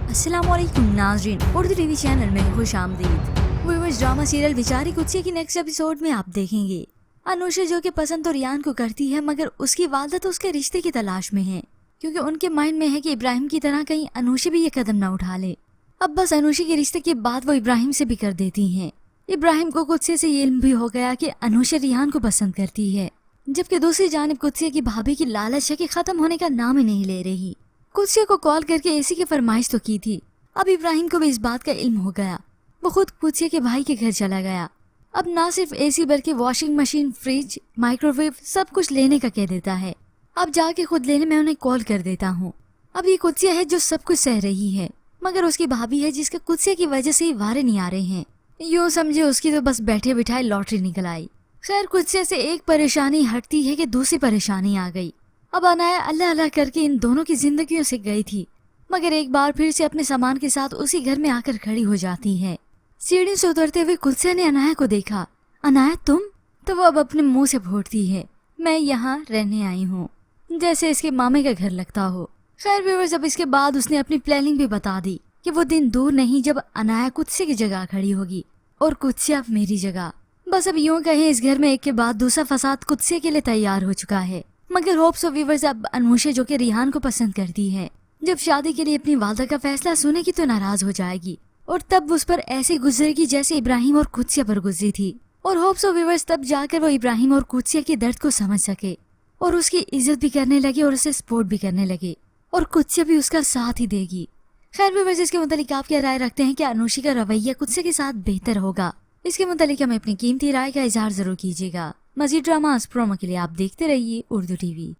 अस्सलाम वालेकुम नाज़रीन, उर्दू टीवी चैनल में खुश आमदीद। व्यूअर्स, ड्रामा सीरियल बेचारी कुत्सिया की नेक्स्ट एपिसोड में आप देखेंगे अनुषा जो कि पसंद तो रियान को करती है, मगर उसकी वालदा तो उसके रिश्ते की तलाश में है, क्योंकि उनके माइंड में है कि इब्राहिम की तरह कहीं अनुषा भी ये कदम न उठा ले। अब बस अनुषा के रिश्ते के बाद वो इब्राहिम से भी कर देती हैं। इब्राहिम को कुत्सिया से ये इल्म भी हो गया कि अनुषा रियान को पसंद करती है, जबकि दूसरी जानिब कुत्सिया की भाभी की लालच है कि खत्म होने का नाम ही नहीं ले रही। कुत्सिया को कॉल करके एसी की फरमाइश तो की थी। अब इब्राहिम को भी इस बात का इल्म हो गया। वो खुद कुत्सिया के भाई के घर चला गया। अब ना सिर्फ एसी बल्कि वॉशिंग मशीन, फ्रिज, माइक्रोवेव सब कुछ लेने का कह देता है। अब जाके खुद लेने मैं उन्हें कॉल कर देता हूँ। अब ये कुत्सिया है जो सब कुछ सह रही है, मगर उसकी भाभी है जिसके कुत्सिया की वजह से ही वारे नहीं आ रहे हैं। यूँ समझे उसकी तो बस बैठे बिठाए लॉटरी निकल आई। खैर, कुत्सिया से एक परेशानी हटती है कि दूसरी परेशानी आ गई। अब अनाया अल्लाह अल्लाह करके इन दोनों की जिंदगियों से गई थी, मगर एक बार फिर से अपने सामान के साथ उसी घर में आकर खड़ी हो जाती है। सीढ़ी से उतरते हुए कुत्सिया ने अनाया को देखा। अनाया, तुम? तो वो अब अपने मुंह से फूटती है, मैं यहाँ रहने आई हूँ, जैसे इसके मामे का घर लगता हो। खैर व्यूअर्स, अब इसके बाद उसने अपनी प्लानिंग भी बता दी कि वो दिन दूर नहीं जब अनाया कुत्सिया की जगह खड़ी होगी और कुत्सिया मेरी जगह। बस अब यूँ कहें, इस घर में एक के बाद दूसरा फसाद कुत्सिया के लिए तैयार हो चुका है। मगर होप्स ऑफ व्यूअर्स, अब अनुषा जो कि रिहान को पसंद करती है, जब शादी के लिए अपनी वालदा का फैसला सुनेगी तो नाराज हो जाएगी और तब उस पर ऐसे गुजरेगी जैसे इब्राहिम और कुत्सिया पर गुजरी थी। और होप्स ऑफ व्यूअर्स, तब जाकर वो इब्राहिम और कुत्सिया के दर्द को समझ सके और उसकी इज्जत भी करने लगे और उसे सपोर्ट भी करने लगे, और कुत्सिया भी उसका साथ ही देगी। खैर व्यूअर्स, इसके मुतालिक आप क्या राय रखते हैं? क्या अनुषा का रवैया कुत्सिया के साथ बेहतर होगा? इसके मुतालिक हमें अपनी कीमती राय का इजहार जरूर कीजिएगा। मजीद ड्रामास प्रोमो के लिए आप देखते रहिए उर्दू टीवी।